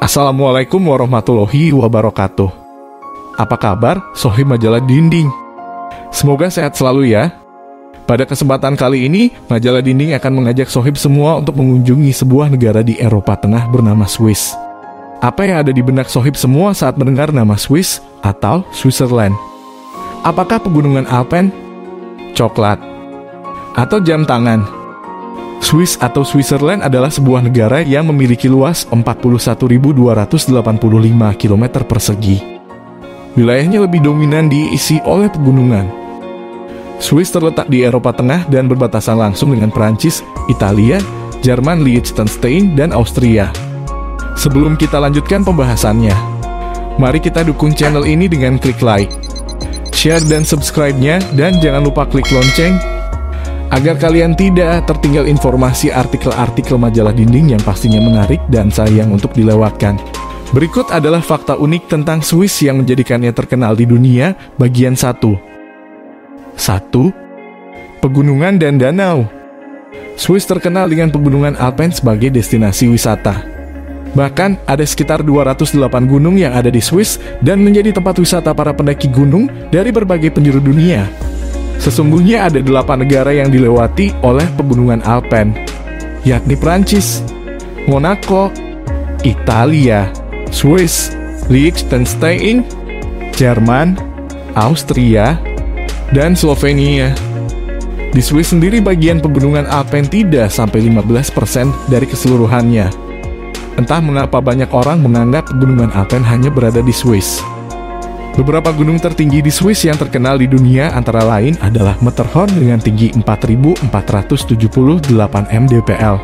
Assalamualaikum warahmatullahi wabarakatuh. Apa kabar, Sohib Majalah Dinding? Semoga sehat selalu ya. Pada kesempatan kali ini, Majalah Dinding akan mengajak Sohib semua untuk mengunjungi sebuah negara di Eropa Tengah bernama Swiss. Apa yang ada di benak Sohib semua saat mendengar nama Swiss atau Switzerland? Apakah pegunungan Alpen, coklat, atau jam tangan? Swiss atau Switzerland adalah sebuah negara yang memiliki luas 41.285 km persegi. Wilayahnya lebih dominan diisi oleh pegunungan. Swiss terletak di Eropa Tengah dan berbatasan langsung dengan Perancis, Italia, Jerman, Liechtenstein, dan Austria. Sebelum kita lanjutkan pembahasannya, mari kita dukung channel ini dengan klik like, share dan subscribe-nya, dan jangan lupa klik lonceng agar kalian tidak tertinggal informasi artikel-artikel Majalah Dinding yang pastinya menarik dan sayang untuk dilewatkan. Berikut adalah fakta unik tentang Swiss yang menjadikannya terkenal di dunia, bagian 1. 1. Pegunungan dan danau. Swiss terkenal dengan pegunungan Alpen sebagai destinasi wisata. Bahkan, ada sekitar 208 gunung yang ada di Swiss dan menjadi tempat wisata para pendaki gunung dari berbagai penjuru dunia. Sesungguhnya ada 8 negara yang dilewati oleh pegunungan Alpen, yakni Prancis, Monaco, Italia, Swiss, Liechtenstein, Jerman, Austria, dan Slovenia. Di Swiss sendiri bagian pegunungan Alpen tidak sampai 15% dari keseluruhannya. Entah mengapa banyak orang menganggap pegunungan Alpen hanya berada di Swiss. Beberapa gunung tertinggi di Swiss yang terkenal di dunia antara lain adalah Matterhorn dengan tinggi 4.478 mdpl,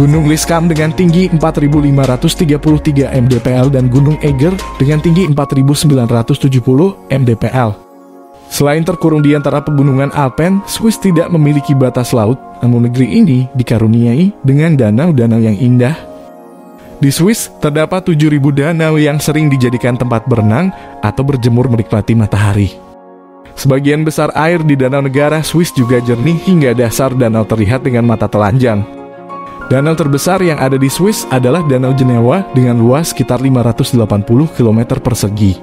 Gunung Liskam dengan tinggi 4.533 mdpl, dan Gunung Eiger dengan tinggi 4.970 mdpl. Selain terkurung di antara pegunungan Alpen, Swiss tidak memiliki batas laut, namun negeri ini dikaruniai dengan danau-danau yang indah. Di Swiss, terdapat 7.000 danau yang sering dijadikan tempat berenang atau berjemur menikmati matahari. Sebagian besar air di danau negara Swiss juga jernih hingga dasar danau terlihat dengan mata telanjang. Danau terbesar yang ada di Swiss adalah Danau Jenewa dengan luas sekitar 580 km persegi.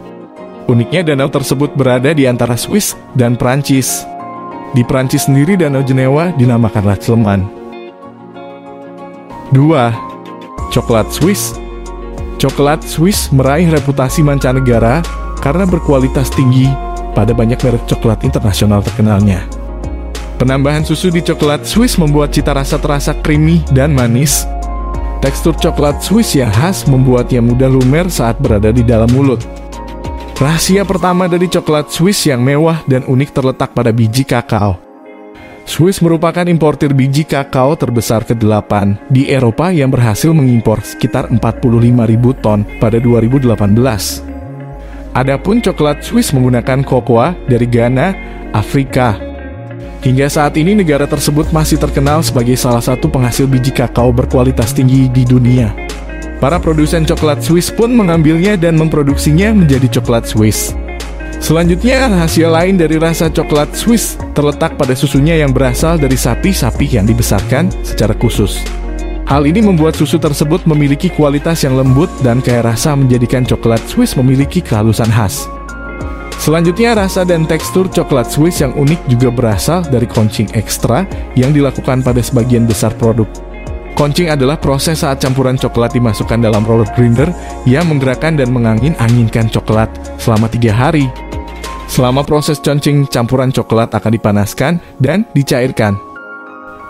Uniknya danau tersebut berada di antara Swiss dan Prancis. Di Prancis sendiri Danau Jenewa dinamakan La Clément. 2. Coklat Swiss. Coklat Swiss meraih reputasi mancanegara karena berkualitas tinggi pada banyak merek coklat internasional terkenalnya. Penambahan susu di coklat Swiss membuat cita rasa terasa creamy dan manis. Tekstur coklat Swiss yang khas membuatnya mudah lumer saat berada di dalam mulut. Rahasia pertama dari coklat Swiss yang mewah dan unik terletak pada biji kakao. Swiss merupakan importir biji kakao terbesar ke-8 di Eropa yang berhasil mengimpor sekitar 45.000 ton pada 2018. Adapun coklat Swiss menggunakan kokoa dari Ghana, Afrika. Hingga saat ini negara tersebut masih terkenal sebagai salah satu penghasil biji kakao berkualitas tinggi di dunia. Para produsen coklat Swiss pun mengambilnya dan memproduksinya menjadi coklat Swiss. Selanjutnya, rahasia lain dari rasa coklat Swiss terletak pada susunya yang berasal dari sapi-sapi yang dibesarkan secara khusus. Hal ini membuat susu tersebut memiliki kualitas yang lembut dan kaya rasa menjadikan coklat Swiss memiliki kehalusan khas. Selanjutnya, rasa dan tekstur coklat Swiss yang unik juga berasal dari koncing ekstra yang dilakukan pada sebagian besar produk. Koncing adalah proses saat campuran coklat dimasukkan dalam roller grinder yang menggerakkan dan mengangin-anginkan coklat selama 3 hari. Selama proses concing, campuran coklat akan dipanaskan dan dicairkan.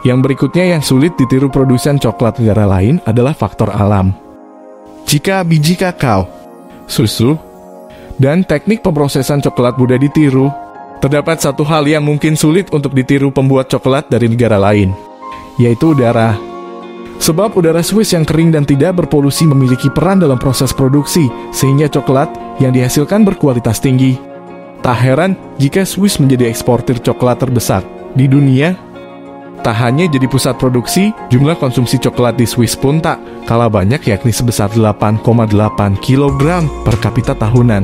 Yang berikutnya yang sulit ditiru produsen coklat negara lain adalah faktor alam. Jika biji kakao, susu, dan teknik pemrosesan coklat mudah ditiru, terdapat satu hal yang mungkin sulit untuk ditiru pembuat coklat dari negara lain, yaitu udara. Sebab udara Swiss yang kering dan tidak berpolusi memiliki peran dalam proses produksi, sehingga coklat yang dihasilkan berkualitas tinggi. Tak heran jika Swiss menjadi eksportir coklat terbesar di dunia. Tak hanya jadi pusat produksi, jumlah konsumsi coklat di Swiss pun tak kalah banyak, yakni sebesar 8,8 kg per kapita tahunan.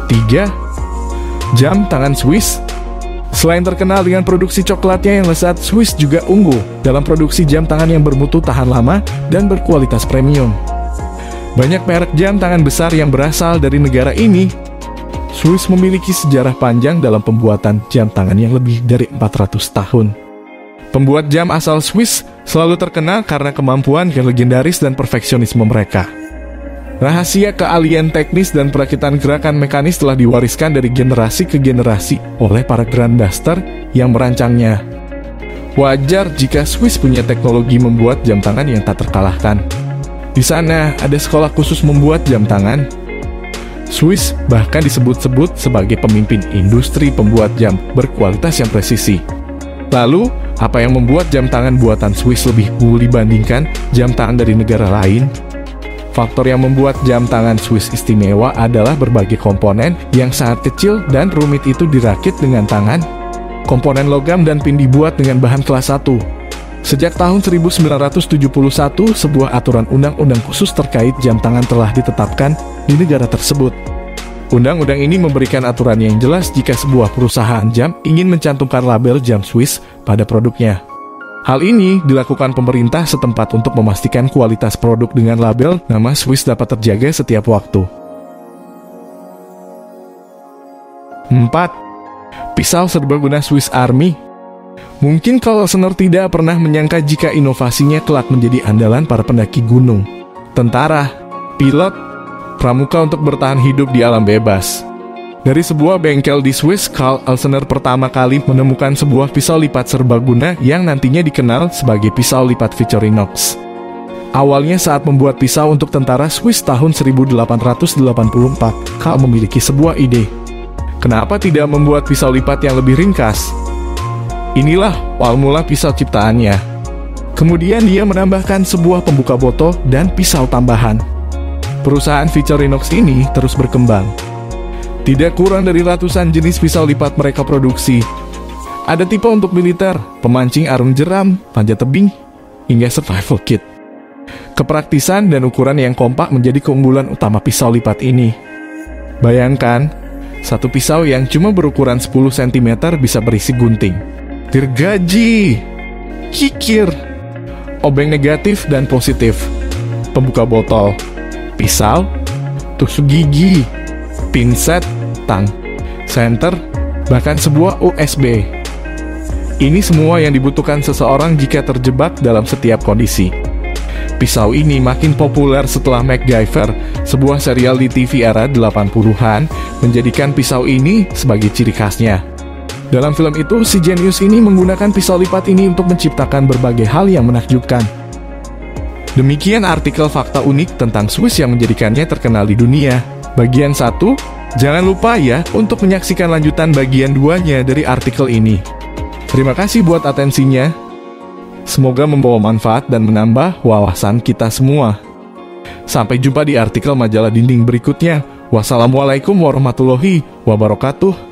3. Jam tangan Swiss. Selain terkenal dengan produksi coklatnya yang lezat, Swiss juga unggul dalam produksi jam tangan yang bermutu tahan lama dan berkualitas premium. Banyak merek jam tangan besar yang berasal dari negara ini. Swiss memiliki sejarah panjang dalam pembuatan jam tangan yang lebih dari 400 tahun. Pembuat jam asal Swiss selalu terkenal karena kemampuan yang legendaris dan perfeksionisme mereka. Rahasia keahlian teknis dan perakitan gerakan mekanis telah diwariskan dari generasi ke generasi oleh para grandmaster yang merancangnya. Wajar jika Swiss punya teknologi membuat jam tangan yang tak terkalahkan. Di sana ada sekolah khusus membuat jam tangan. Swiss bahkan disebut-sebut sebagai pemimpin industri pembuat jam berkualitas yang presisi. Lalu, apa yang membuat jam tangan buatan Swiss lebih unggul dibandingkan jam tangan dari negara lain? Faktor yang membuat jam tangan Swiss istimewa adalah berbagai komponen yang sangat kecil dan rumit itu dirakit dengan tangan. Komponen logam dan pin dibuat dengan bahan kelas 1. Sejak tahun 1971, sebuah aturan undang-undang khusus terkait jam tangan telah ditetapkan di negara tersebut. Undang-undang ini memberikan aturan yang jelas jika sebuah perusahaan jam ingin mencantumkan label jam Swiss pada produknya. Hal ini dilakukan pemerintah setempat untuk memastikan kualitas produk dengan label nama Swiss dapat terjaga setiap waktu. 4. Pisau serbaguna Swiss Army. Mungkin kalau listener tidak pernah menyangka jika inovasinya kelak menjadi andalan para pendaki gunung, tentara, pilot, pramuka untuk bertahan hidup di alam bebas. Dari sebuah bengkel di Swiss, Carl Elsener pertama kali menemukan sebuah pisau lipat serbaguna yang nantinya dikenal sebagai pisau lipat Victorinox. Awalnya saat membuat pisau untuk tentara Swiss tahun 1884, Carl memiliki sebuah ide. Kenapa tidak membuat pisau lipat yang lebih ringkas? Inilah awal mula pisau ciptaannya. Kemudian dia menambahkan sebuah pembuka botol dan pisau tambahan. Perusahaan Victorinox ini terus berkembang. Tidak kurang dari ratusan jenis pisau lipat mereka produksi. Ada tipe untuk militer, pemancing arung jeram, panjat tebing, hingga survival kit. Kepraktisan dan ukuran yang kompak menjadi keunggulan utama pisau lipat ini. Bayangkan, satu pisau yang cuma berukuran 10 cm bisa berisi gunting, gergaji, kikir, obeng negatif dan positif, pembuka botol, pisau, tusuk gigi, pinset, tang, senter, bahkan sebuah USB. Ini semua yang dibutuhkan seseorang jika terjebak dalam setiap kondisi. Pisau ini makin populer setelah MacGyver, sebuah serial di TV era 80-an, menjadikan pisau ini sebagai ciri khasnya. Dalam film itu, si jenius ini menggunakan pisau lipat ini untuk menciptakan berbagai hal yang menakjubkan. Demikian artikel fakta unik tentang Swiss yang menjadikannya terkenal di dunia. Bagian 1, jangan lupa ya untuk menyaksikan lanjutan bagian 2-nya dari artikel ini. Terima kasih buat atensinya. Semoga membawa manfaat dan menambah wawasan kita semua. Sampai jumpa di artikel majalah dinding berikutnya. Wassalamualaikum warahmatullahi wabarakatuh.